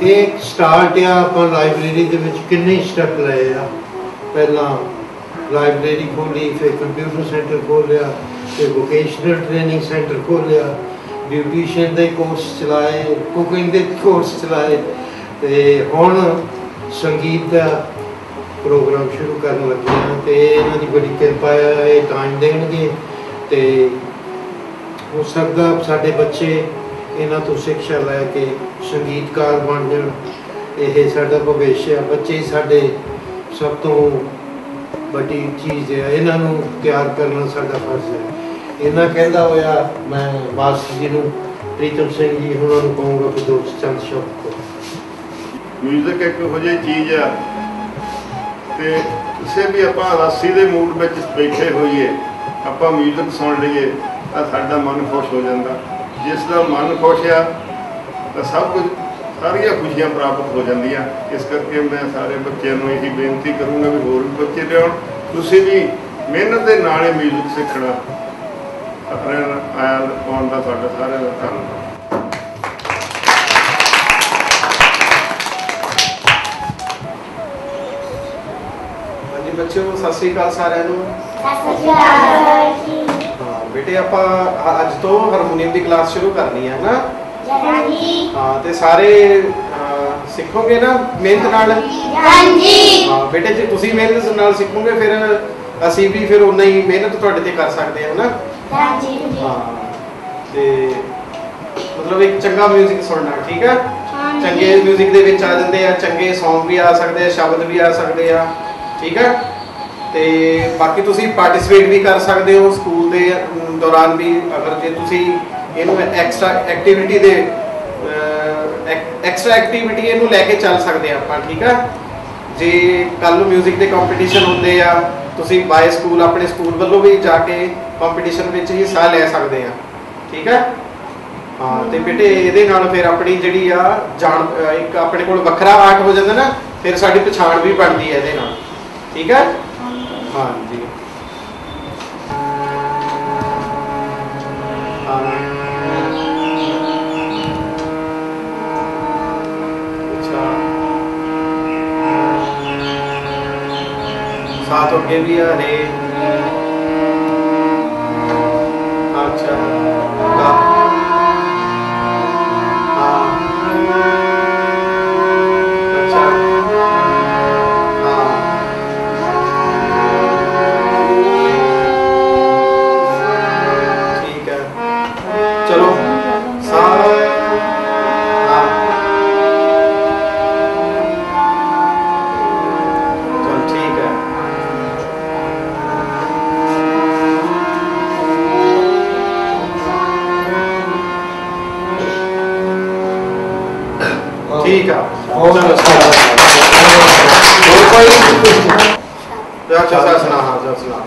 एक स्टार्ट आ ਆਪਾਂ ਲਾਇਬ੍ਰੇਰੀ ਦੇ ਵਿੱਚ ਕਿੰਨੇ ਸਟੈਪ ਲਏ ਆ। ਪਹਿਲਾਂ ਲਾਇਬ੍ਰੇਰੀ ਖੋਲੀ, ਫਿਰ ਕੰਪਿਊਟਰ ਸੈਂਟਰ ਖੋਲ੍ਹਿਆ, ਫਿਰ ਵੋਕੇਸ਼ਨਲ ਟ੍ਰੇਨਿੰਗ ਸੈਂਟਰ ਖੋਲ੍ਹਿਆ, ਬਿਊਟੀਸ਼ੀਅਨ ਦੇ ਕੋਰਸ ਚਲਾਏ, ਕੁਕਿੰਗ ਦੇ ਕੋਰਸ ਚਲਾਏ, ਤੇ ਹੁਣ ਸੰਗੀਤ ਦਾ ਪ੍ਰੋਗਰਾਮ ਸ਼ੁਰੂ ਕਰਨ ਲੱਗੇ ਹਾਂ। ਤੇ ਇਹਨਾਂ ਦੀ ਬੜੀ ਕਿਰਪਾ ਹੈ, ਇਹ ਟਾਈਮ ਦੇਣਗੇ ਤੇ ਹੋ ਸਕਦਾ ਸਾਡੇ ਬੱਚੇ ਇਹਨਾਂ ਤੋਂ ਸਿੱਖਿਆ ਲੈ ਕੇ ਸੰਗੀਤਕਾਰ ਬਣ ਜਾਣ। ਇਹ ਸਾਡਾ ਭਵਿੱਖ ਆ। ਬੱਚੇ ਸਾਡੇ ਸਭ ਤੋਂ ਵੱਡੀ ਚੀਜ਼ ਹੈ, ਇਹਨਾਂ ਨੂੰ ਤਿਆਰ ਕਰਨਾ ਸਾਡਾ ਫਰਜ਼ ਹੈ। ਇਹਨਾਂ ਕਹਿੰਦਾ ਹੋਇਆ ਮੈਂ ਮਾਸਟਰ ਜੀ ਨੂੰ, ਪ੍ਰੀਤਮ ਸਿੰਘ ਜੀ ਉਹਨਾਂ ਨੂੰ ਕਹੂੰਗਾ ਕਿ ਦੋ ਚੰਦ ਸ਼ਬਦ ਕਹੋ। ਮਿਊਜ਼ਿਕ ਇੱਕ ਇਹੋ ਜਿਹੀ ਚੀਜ਼ ਆ ਤੇ ਕਿਸੇ ਵੀ ਆਪਾਂ ਉਦਾਸੀ ਦੇ ਮੂਡ ਵਿੱਚ ਬੈਠੇ ਹੋਈਏ, ਆਪਾਂ ਮਿਊਜ਼ਿਕ ਸੁਣ ਲਈਏ ਤਾਂ ਸਾਡਾ ਮਨ ਖੁਸ਼ ਹੋ ਜਾਂਦਾ। ਜਿਸ ਦਾ ਮਨ ਖੁਸ਼ ਆ ਤਾਂ ਸਭ ਕੁਝ, ਸਾਰੀਆਂ ਖੁਸ਼ੀਆਂ ਪ੍ਰਾਪਤ ਹੋ ਜਾਂਦੀਆਂ। ਇਸ ਕਰਕੇ ਮੈਂ ਸਾਰੇ ਬੱਚਿਆਂ ਨੂੰ ਇਹੀ ਬੇਨਤੀ ਕਰੂੰਗਾ ਵੀ ਹੋਰ ਵੀ ਬੱਚੇ ਲਿਆਉਣ, ਤੁਸੀਂ ਵੀ ਮਿਹਨਤ ਦੇ ਨਾਲ ਹੀ ਮਿਊਜ਼ਿਕ ਸਿੱਖਣਾ। ਆਪਣੇ ਆਉਣ ਦਾ ਤੁਹਾਡਾ ਸਾਰਿਆਂ ਦਾ ਧੰਨਵਾਦ। ਹਾਂਜੀ ਬੱਚਿਓ, ਸਤਿ ਸ੍ਰੀ ਅਕਾਲ ਸਾਰਿਆਂ ਨੂੰ। ਸਤਿ ਸ੍ਰੀ ਅਕਾਲ ਜੀ। ਹਾਂ ਬੇਟੇ, ਆਪਾਂ ਅੱਜ ਤੋਂ ਹਾਰਮੋਨੀਅਮ ਦੀ ਕਲਾਸ ਸ਼ੁਰੂ ਕਰਨੀ ਹੈ ਨਾ। ਹਾਂਜੀ। ਹਾਂ ਤੇ ਸਾਰੇ ਸਿੱਖੋਗੇ ਨਾ ਮਿਹਨਤ ਨਾਲ? ਹਾਂਜੀ। ਹਾਂ ਬੇਟੇ, ਜੇ ਤੁਸੀਂ ਮਿਹਨਤ ਨਾਲ ਸਿੱਖੋਗੇ ਫਿਰ ਅਸੀਂ ਵੀ ਫਿਰ ਉਨਾ ਹੀ ਮਿਹਨਤ ਤੁਹਾਡੇ ਤੇ ਕਰ ਸਕਦੇ ਹਾਂ ਨਾ। ਹਾਂਜੀ। ਹਾਂ ਤੇ ਮਤਲਬ ਇੱਕ ਚੰਗਾ ਮਿਊਜ਼ਿਕ ਸੁਣਨਾ, ਠੀਕ ਹੈ? ਚੰਗੇ ਮਿਊਜ਼ਿਕ ਦੇ ਵਿੱਚ ਆ ਜਾਂਦੇ ਆ ਚੰਗੇ ਸੌਂਗ ਵੀ ਆ ਸਕਦੇ ਆ, ਸ਼ਬਦ ਵੀ ਆ ਸਕਦੇ ਆ, ਠੀਕ ਹੈ? ਤੇ ਬਾਕੀ ਤੁਸੀਂ ਪਾਰਟਿਸਿਪੇਟ ਵੀ ਕਰ ਸਕਦੇ ਹੋ ਸਕੂਲ ਦੇ ਦੌਰਾਨ ਵੀ, ਅਗਰ ਜੇ ਤੁਸੀਂ ਇਹਨੂੰ ਐਕਸਟਰਾ ਐਕਟੀਵਿਟੀ ਇਹਨੂੰ ਲੈ ਕੇ ਚੱਲ ਸਕਦੇ ਆ ਆਪਾਂ, ਠੀਕ ਹੈ? ਜੇ ਕੱਲ ਨੂੰ ਮਿਊਜ਼ਿਕ ਦੇ ਕੰਪੀਟੀਸ਼ਨ ਹੁੰਦੇ ਆ, ਤੁਸੀਂ ਬਾਏ ਸਕੂਲ ਆਪਣੇ ਸਕੂਲ ਵੱਲੋਂ ਵੀ ਜਾ ਕੇ ਕੰਪੀਟੀਸ਼ਨ ਵਿੱਚ ਹਿੱਸਾ ਲੈ ਸਕਦੇ ਆ, ਠੀਕ ਹੈ? ਹਾਂ ਤੇ ਬੇਟੇ ਇਹਦੇ ਨਾਲ ਫਿਰ ਆਪਣੀ ਜਿਹੜੀ ਆ ਜਾਣ, ਇੱਕ ਆਪਣੇ ਕੋਲ ਵੱਖਰਾ ਆਰਟ ਹੋ ਜਾਂਦਾ ਨਾ, ਫਿਰ ਸਾਡੀ ਪਛਾਣ ਵੀ ਬਣਦੀ ਹੈ ਇਹਦੇ ਨਾਲ, ਠੀਕ ਹੈ? ਹਾਂਜੀ। साथ होके भी अरे अच्छा गा हाँ अच्छा हाँ ठीक है, चलो सा हाँ चल ठीक है। ठीक है, चलो सुना। हाँ चल सुना।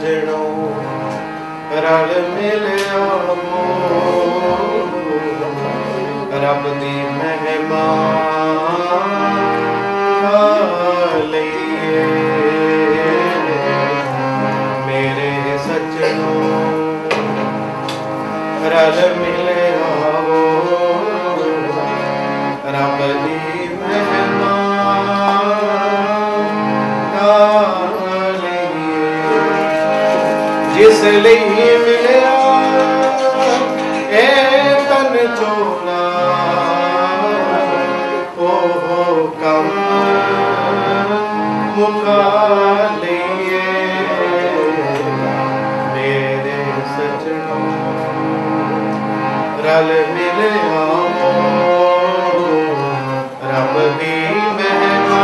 सजनों रल मिल आवो रब दी महिमा लईए मेरे सजनों रल मिल आवो रब दी महिमा जिस लिए मिलिया ए तन चोला ओ कम मुका लिए मेरे सजनों रल मिलिया रब दी महिमा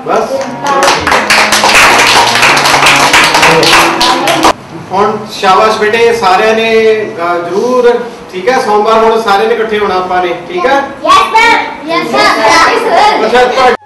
बस ਹੁਣ शाबाश बेटे सारे ने जरूर ठीक है सोमवार ਹੁਣ सारे ने इकट्ठे होना ਆਪਾਂ ਨੇ ठीक है Yes sir. Yes sir. अच्छा